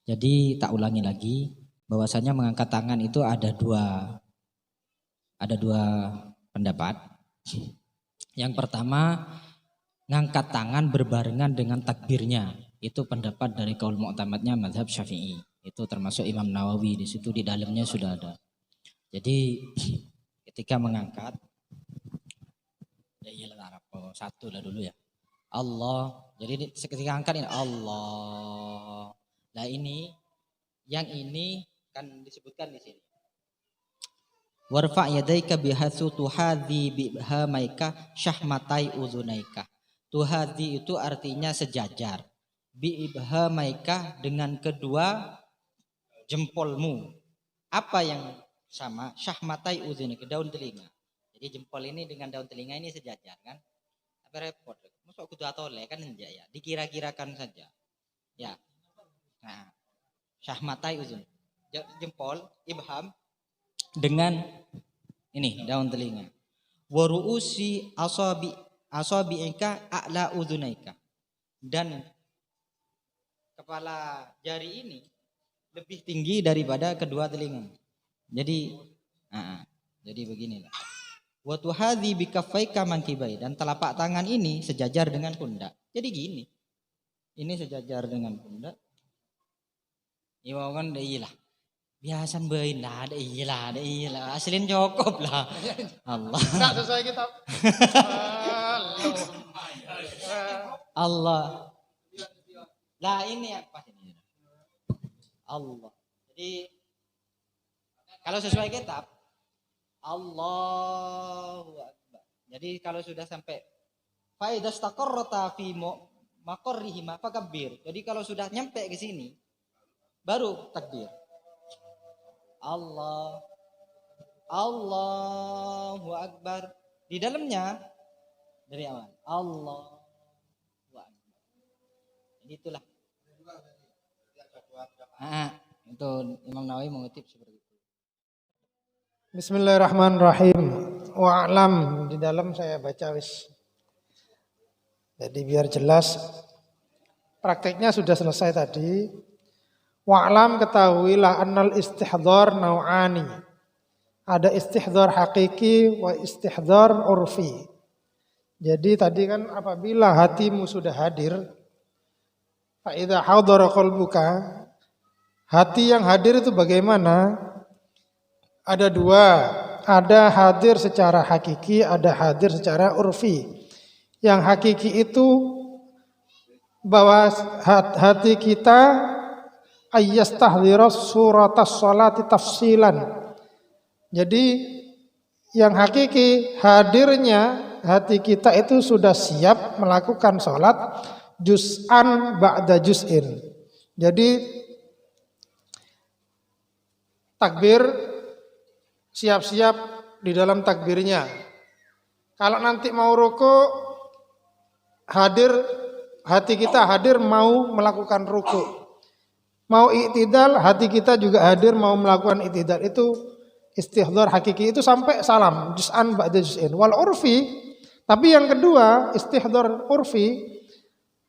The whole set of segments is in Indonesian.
Jadi tak ulangi lagi, bahwasanya mengangkat tangan itu ada dua pendapat. Yang pertama, ngangkat tangan berbarengan dengan takbirnya. Itu pendapat dari kaul mu'tamadnya mazhab Syafi'i. Itu termasuk Imam Nawawi, di situ di dalamnya sudah ada. Jadi ketika mengangkat, ya iyalah satu lah dulu ya. Allah. Jadi ketika angkat ini Allah. Nah yang ini kan disebutkan di sini. Warfa' yadaika bihatsu tuhadhi bihamaika syahmatai uzunaika. Tuhadhi itu artinya sejajar. Bihamaika dengan kedua jempolmu. Apa yang sama? Syahmatai uzunaika, daun telinga. Jadi jempol ini dengan daun telinga ini sejajar kan? Apa repot? Masuk kudu atole kan enggak ya? Dikira-kirakan saja. Ya. Nah, syahmatai uzun. Jempol, ibham dengan ini daun telinga. Wa ru'usi asabi'ika a'la udhunaika. Dan kepala jari ini lebih tinggi daripada kedua telinga. Jadi beginilah. Wa tuhadhi bikaffaika mankibai, dan telapak tangan ini sejajar dengan pundak. Jadi gini. Ini sejajar dengan pundak. Iya kan deilah. Biasan bain lah, deilah. Aslin cukup lah. Allah. Enggak sesuai kitab. Allah. Lah ini apa ini? Allah. Jadi kalau sesuai kitab Allahu Akbar. Jadi kalau sudah sampai fa idza istaqarrata fi maqarrihi fakabbir. Jadi kalau sudah nyampe ke sini baru takbir. Allahu Akbar. Di dalamnya dari awal Allahu Akbar. Jadi itulah. Itu Imam Nawawi mengutip seperti itu. Bismillahirrahmanirrahim. Wa'lam, di dalam saya baca wis. Jadi biar jelas. Prakteknya sudah selesai tadi. Wa'lam, ketahuilah annal istihdhar nau'ani. Ada istihdhar hakiki wa istihdhar urfi. Jadi tadi kan apabila hatimu sudah hadir, fa idza hadara qalbuka, hati yang hadir itu bagaimana? Ada dua, ada hadir secara hakiki, ada hadir secara urfi. Yang hakiki itu bahwa hati kita ayyastahdhiras suratas sholati tafsilan. Jadi yang hakiki hadirnya hati kita itu sudah siap melakukan sholat juz'an ba'da juz'in. Jadi takbir siap-siap di dalam takbirnya. Kalau nanti mau ruku, hati kita hadir mau melakukan ruku. Mau i'tidal, hati kita juga hadir mau melakukan i'tidal. Itu istihdhar hakiki, itu sampai salam, juz'an ba'da juz'in. Wal urfi, tapi yang kedua, istihdhar urfi,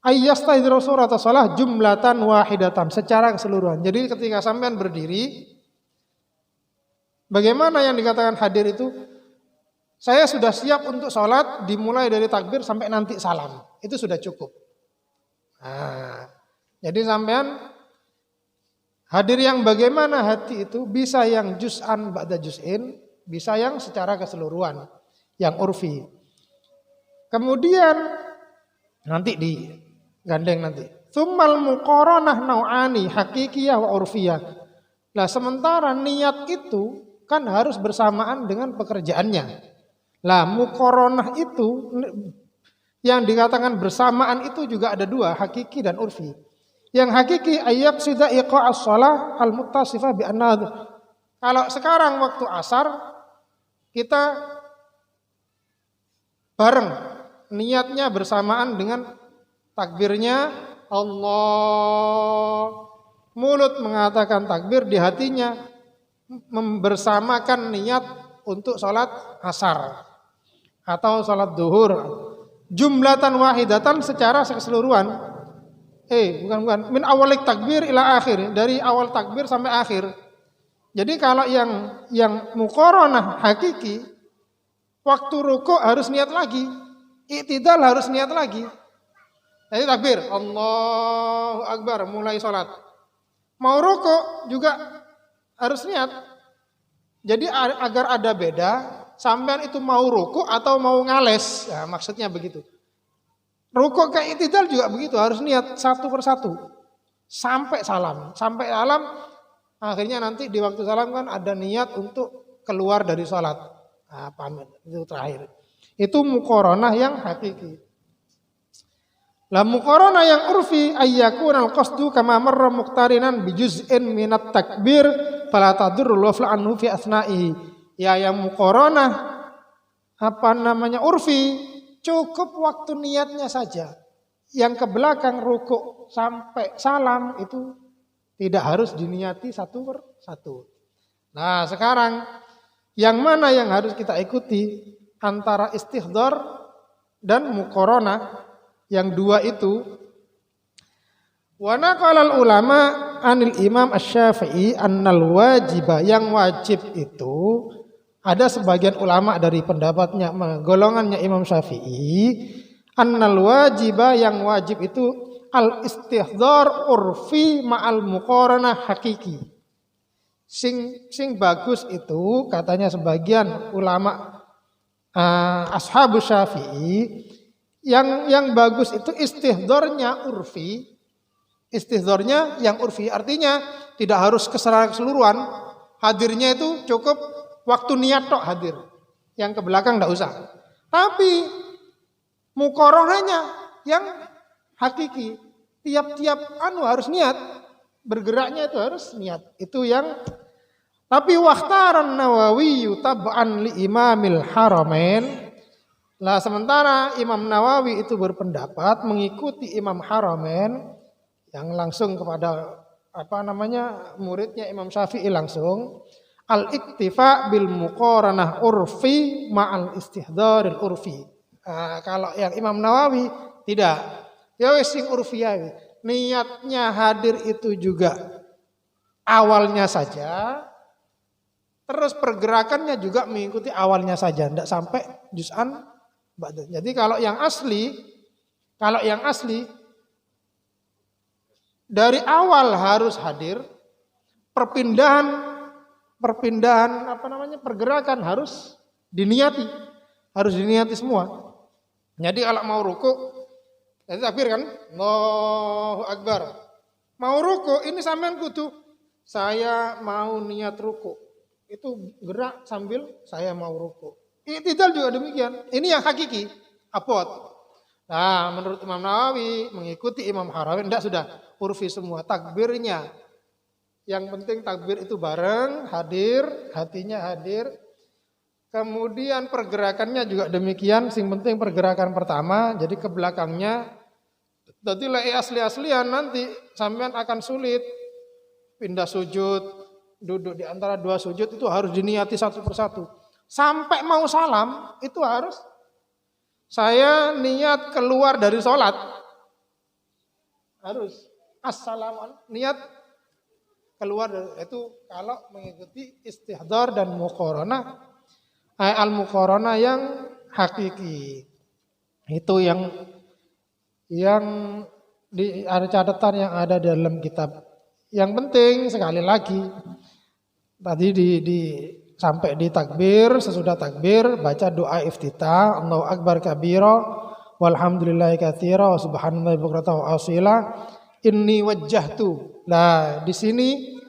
ayyastahdhiru surata shalah jumlatan wahidatan, secara keseluruhan. Jadi ketika sampean berdiri, bagaimana yang dikatakan hadir itu? Saya sudah siap untuk sholat dimulai dari takbir sampai nanti salam. Itu sudah cukup. Nah, jadi sampean hadir yang bagaimana hati itu? Bisa yang juz'an ba'da juz'in, bisa yang secara keseluruhan, yang urfi. Kemudian nanti digandeng nanti. Tsummal muqaranah nau'ani hakikiyah wa urfiyah. Nah, sementara niat itu kan harus bersamaan dengan pekerjaannya. Lah muqaranah itu yang dikatakan bersamaan itu juga ada dua, hakiki dan urfi. Yang hakiki ayyaqsida iqa'as shalah al-muttasifah bi anna. Kalau sekarang waktu asar kita bareng niatnya bersamaan dengan takbirnya Allah. Mulut mengatakan takbir, di hatinya membersamakan niat untuk sholat asar atau sholat duhur, jumlatan wahidatan secara keseluruhan. Bukan. Min awalik takbir ila akhir. Dari awal takbir sampai akhir. Jadi kalau yang muqaranah hakiki, waktu rukuk harus niat lagi. I'tidal harus niat lagi. Jadi takbir, Allahu Akbar, mulai sholat. Mau rukuk juga harus niat. Jadi agar ada beda, sampean itu mau rukuk atau mau ngales. Ya, maksudnya begitu. Rukuk ke i'tidal juga begitu, harus niat satu persatu. Sampai salam. Akhirnya nanti di waktu salam kan ada niat untuk keluar dari sholat. Nah, pamit, itu terakhir. Itu muqaranah yang hakiki. La muqaranah yang urfi ayyakun al-qasdu kama marra muqtarinan bi juz'in minat takbir fala tadurrul wafla anhu fi asna'ihi. Ya yang muqaranah urfi, cukup waktu niatnya saja. Yang ke belakang rukuk sampai salam itu tidak harus diniati satu per satu. Nah, sekarang yang mana yang harus kita ikuti antara istihdar dan muqaranah? Yang dua itu, wa naqalal ulama anil Imam Asy-Syafi'i annal wajiba, yang wajib itu ada sebagian ulama dari pendapatnya golongannya Imam Syafi'i, annal wajiba, yang wajib itu al istihdar urfi ma'al muqaranah hakiki. Sing bagus itu katanya sebagian ulama ashabus Syafi'i, yang bagus itu istihdornya urfi. Istihdornya yang urfi artinya tidak harus keseluruhan. Hadirnya itu cukup waktu niat tok hadir. Yang ke belakang enggak usah. Tapi muqaranahnya yang hakiki. Tiap-tiap harus niat. Bergeraknya itu harus niat. Itu yang. Tapi waqtaran Nawawi tab'an li Imamil Haramain. Lah sementara Imam Nawawi itu berpendapat mengikuti Imam Haramain yang langsung kepada muridnya Imam Syafi'i langsung, al-iktifa bil muqaranah urfi ma'al istihdharil urfi. Kalau yang Imam Nawawi tidak. Ya wis sing urfi ae. Niatnya hadir itu juga awalnya saja. Terus pergerakannya juga mengikuti awalnya saja, tidak sampai juz'an. Jadi kalau yang asli dari awal harus hadir, perpindahan pergerakan harus diniati semua. Jadi kalau mau ruku, jadi takbir kan, Allahu Akbar. Mau ruku, ini sampean kudu saya mau niat ruku. Itu gerak sambil saya mau ruku. I'tidal juga demikian. Ini yang hakiki. Apot. Nah, menurut Imam Nawawi mengikuti Imam Haramain tidak sudah urfi semua takbirnya. Yang penting takbir itu bareng, hadir, hatinya hadir. Kemudian pergerakannya juga demikian. Yang penting pergerakan pertama, jadi ke belakangnya. Jadi asli-aslian nanti sampean akan sulit pindah sujud, duduk di antara dua sujud itu harus diniati satu persatu. Sampai mau salam itu harus saya niat keluar dari sholat. Harus assalamualaikum, niat keluar dari, itu kalau mengikuti istihdar dan muqaranah, al-muqaranah yang hakiki. Itu yang di ada catatan yang ada dalam kitab. Yang penting sekali lagi tadi sampai di takbir, sesudah takbir baca doa iftitah, Allahu Akbar kabira walhamdulillahi katsira wa subhanallahi bukratan wa asila inni wajjahtu. Nah, di sini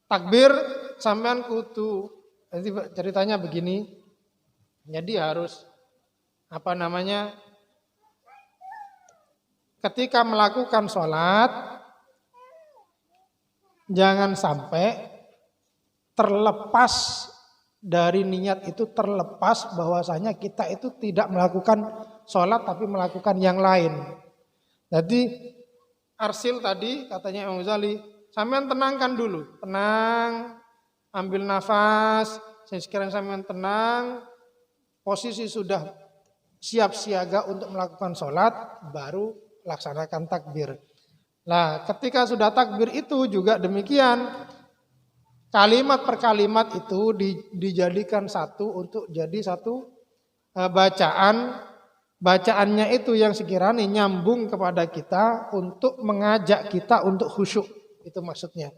takbir sampean kudu, nanti ceritanya begini. Jadi harus ketika melakukan sholat jangan sampai terlepas dari niat itu, terlepas bahwasanya kita itu tidak melakukan sholat tapi melakukan yang lain. Jadi arsil tadi katanya Imam Ghazali, sampean tenangkan dulu, tenang, ambil nafas, sekarang sampean tenang, posisi sudah siap siaga untuk melakukan sholat, baru laksanakan takbir. Nah, ketika sudah takbir itu juga demikian. Kalimat per kalimat itu dijadikan satu untuk jadi satu bacaan. Bacaannya itu yang sekiranya nyambung kepada kita untuk mengajak kita untuk khusyuk. Itu maksudnya.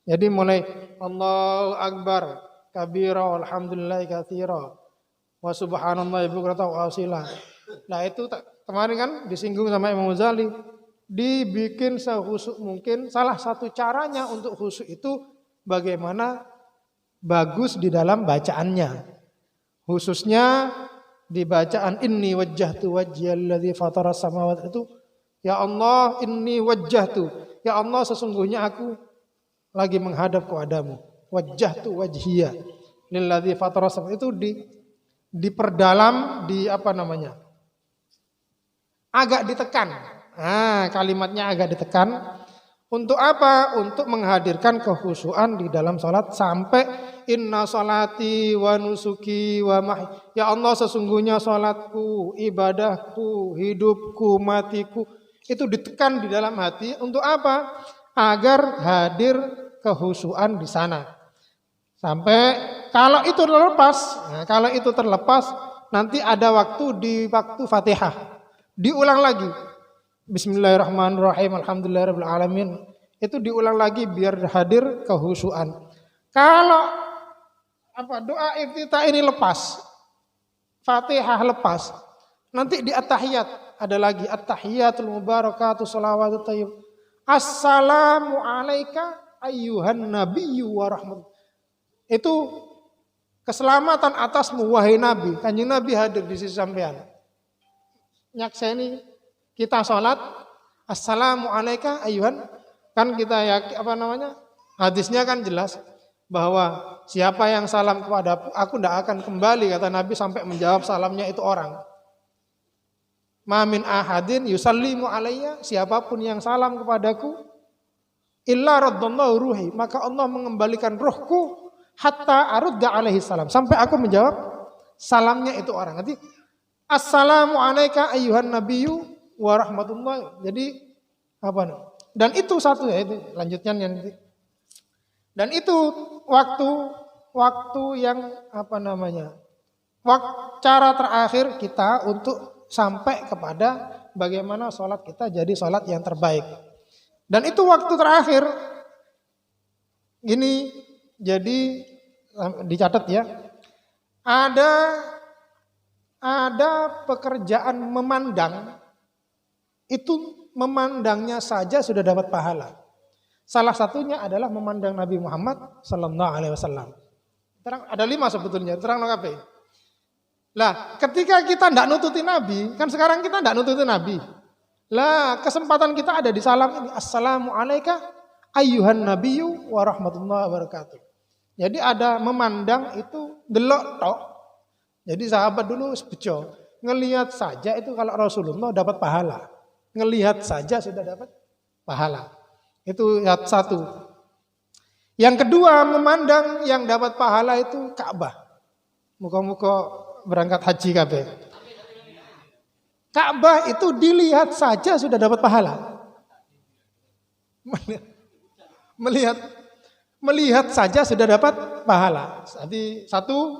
Jadi mulai Allahu Akbar kabira walhamdulillahi katsira wa subhanallahi bukratan wa asila. Nah itu kemarin kan disinggung sama Imam Ghazali, dibikin sekhusyuk mungkin. Salah satu caranya untuk khusyuk itu bagaimana bagus di dalam bacaannya. Khususnya di bacaan inni wajjahtu wajhiyalladzi fataras samawati itu, ya Allah inni wajjahtu, ya Allah sesungguhnya aku lagi menghadap kepadamu. Wajjahtu wajhiya lilladzi fataras samawati itu diperdalam, agak ditekan. Kalimatnya agak ditekan. Untuk apa? Untuk menghadirkan kekhusyuan di dalam salat sampai inna salati wa nusuki wa ya Allah sesungguhnya salatku, ibadahku, hidupku, matiku itu ditekan di dalam hati. Untuk apa? Agar hadir kekhusyuan di sana. Sampai kalau itu terlepas, nanti ada waktu di waktu Fatihah diulang lagi. Bismillahirrahmanirrahim, alhamdulillahirabbil alamin. Itu diulang lagi biar hadir kekhusyuan. Kalau doa iftitah ini lepas, Fatihah lepas, nanti di at-tahiyat ada lagi at-tahiyatul mubarakatuh shalawatut thayyib. Assalamu alayka ayyuhan nabiyyu wa rahmat. Itu keselamatan atasmu wahai Nabi. Kanjeng Nabi hadir di sisi sampean. Nyakseni kita sholat, assalamu alayka ayyuhan, kan kita hadisnya kan jelas bahwa siapa yang salam kepada aku tidak akan kembali, kata Nabi, sampai menjawab salamnya itu orang. Ma min ahadin yusallimu alayya, siapapun yang salam kepadaku, illa raddallahu ruhi, maka Allah mengembalikan ruhku hatta arudda alaihi salam, sampai aku menjawab salamnya itu orang. Nanti assalamu alayka ayyuhan nabiyyu wa rahmatullah. Jadi dan itu satu ya, itu lanjutnya nanti. Dan itu waktu yang cara terakhir kita untuk sampai kepada bagaimana sholat kita jadi sholat yang terbaik. Dan itu waktu terakhir. Ini jadi dicatat ya. Ada pekerjaan memandang. Itu memandangnya saja sudah dapat pahala. Salah satunya adalah memandang Nabi Muhammad sallallahu alaihi wasallam. Ada 5 sebetulnya, terang kabeh. Lah, ketika kita tidak nututi Nabi, kan sekarang kita tidak nututi Nabi. Lah, kesempatan kita ada di salam ini. Assalamu alayka ayyuhan nabiyyu wa rahmatullahi wabarakatuh. Jadi ada memandang itu delok tok. Jadi sahabat dulu bejo, ngelihat saja itu kalau Rasulullah dapat pahala. Ngelihat saja sudah dapat pahala. Itu satu. Yang kedua, memandang yang dapat pahala itu Ka'bah. Muka-muka berangkat haji kabeh. Ka'bah itu dilihat saja sudah dapat pahala. Melihat saja sudah dapat pahala. Jadi satu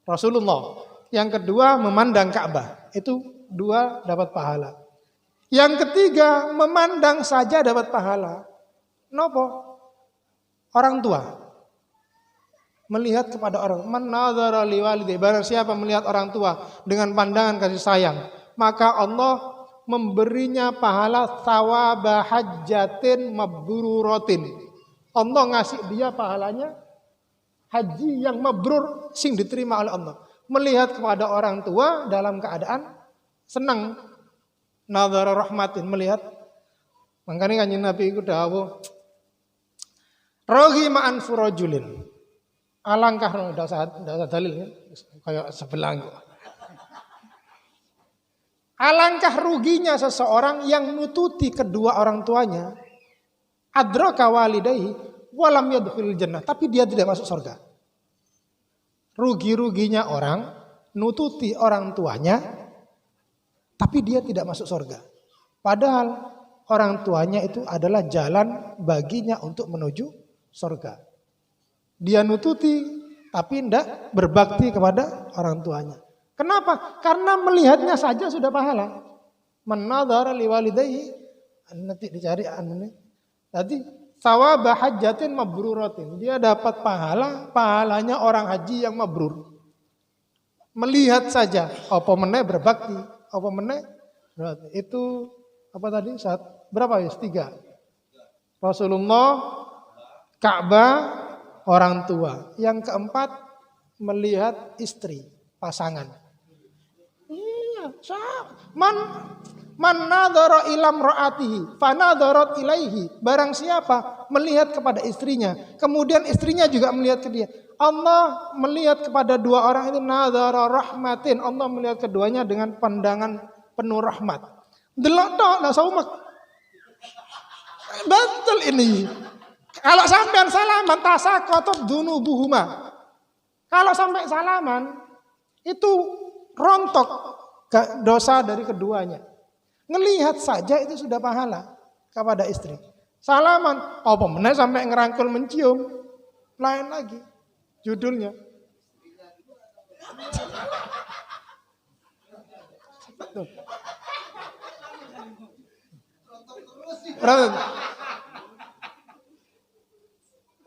Rasulullah. Yang kedua memandang Ka'bah. Itu 2 dapat pahala. Yang ketiga, memandang saja dapat pahala. Nopo? Orang tua. Melihat kepada orang. Man nadzara liwalidayhi, barang siapa melihat orang tua dengan pandangan kasih sayang, maka Allah memberinya pahala thawaba hajjatin mabruratin. Allah ngasih dia pahalanya haji yang mabrur, sing diterima oleh Allah. Melihat kepada orang tua dalam keadaan senang. Nadzara rahmatin, melihat. Makanya kanjeng Nabi itu dawuh, rogi ma'an furajulin. Alangkah dasar dalil kayak sebelang. Alangkah ruginya seseorang yang nututi kedua orang tuanya, adraka walidayhi walam yadkhulul jannah, tapi dia tidak masuk surga. Rugi-ruginya orang nututi orang tuanya, tapi dia tidak masuk surga. Padahal orang tuanya itu adalah jalan baginya untuk menuju surga. Dia nututi tapi tidak berbakti kepada orang tuanya. Kenapa? Karena melihatnya saja sudah pahala. Man nadhara liwalidayhi, nanti dicari anunya. Tadi thawaba hajjatin mabruratin. Dia dapat pahalanya orang haji yang mabrur. Melihat saja, apa meneh berbakti, apa meneh itu apa tadi? Berapa ya? 3. Rasulullah, Ka'bah, orang tua. Yang keempat melihat istri, pasangan. Iya, man nadhara ila imraatihi fa nadharat ilaihi. Barang siapa melihat kepada istrinya, kemudian istrinya juga melihat ke dia. Allah melihat kepada dua orang itu nadhara rahmatin. Allah melihat keduanya dengan pandangan penuh rahmat. Delok tok lah saumak. Betul ini. Kalau sampean salaman tasaqatat dunubuhuma. Kalau sampai salaman itu rontok dosa dari keduanya. Ngelihat saja itu sudah pahala kepada istri. Salaman, apa meneh sampai ngerangkul mencium. Lain lagi judulnya.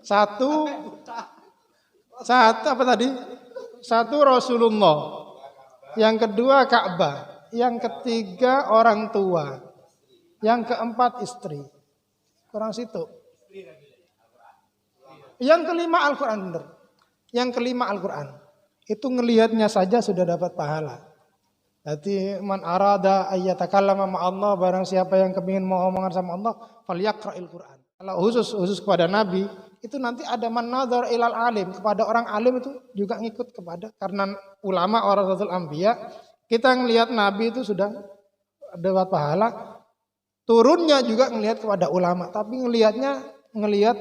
Satu apa tadi? Satu Rasulullah. Yang kedua Ka'bah. Yang ketiga orang tua. Yang keempat istri. Kurang situ. Yang kelima Al-Quran. Benar. Yang kelima Al-Quran. Itu ngelihatnya saja sudah dapat pahala. Jadi man arada ayyatakallama ma'allah, barang siapa yang kepingin mau omongan sama Allah, falyaqra'il Quran. Kalau khusus kepada Nabi, itu nanti ada man nadhar ilal alim, kepada orang alim itu juga ngikut kepada, karena ulama warasatul anbiya, kita ngelihat Nabi itu sudah dapat pahala. Turunnya juga ngelihat kepada ulama, tapi ngelihat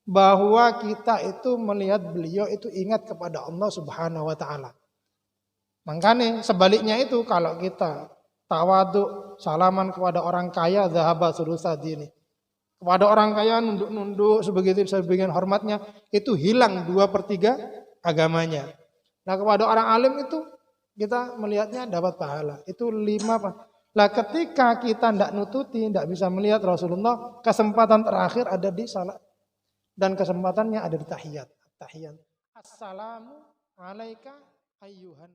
bahwa kita itu melihat beliau itu ingat kepada Allah Subhanahu wa taala. Makanya sebaliknya itu kalau kita tawadhu salaman kepada orang kaya zahaba sulusa dini. Kepada orang kaya nunduk-nunduk sebagian hormatnya itu hilang 2/3 agamanya. Nah kepada orang alim itu kita melihatnya dapat pahala. Itu 5 Pak. Nah ketika kita tidak nututi, tidak bisa melihat Rasulullah, kesempatan terakhir ada di salat. Dan kesempatannya ada di tahiyat. Assalamu alaika ayyuhan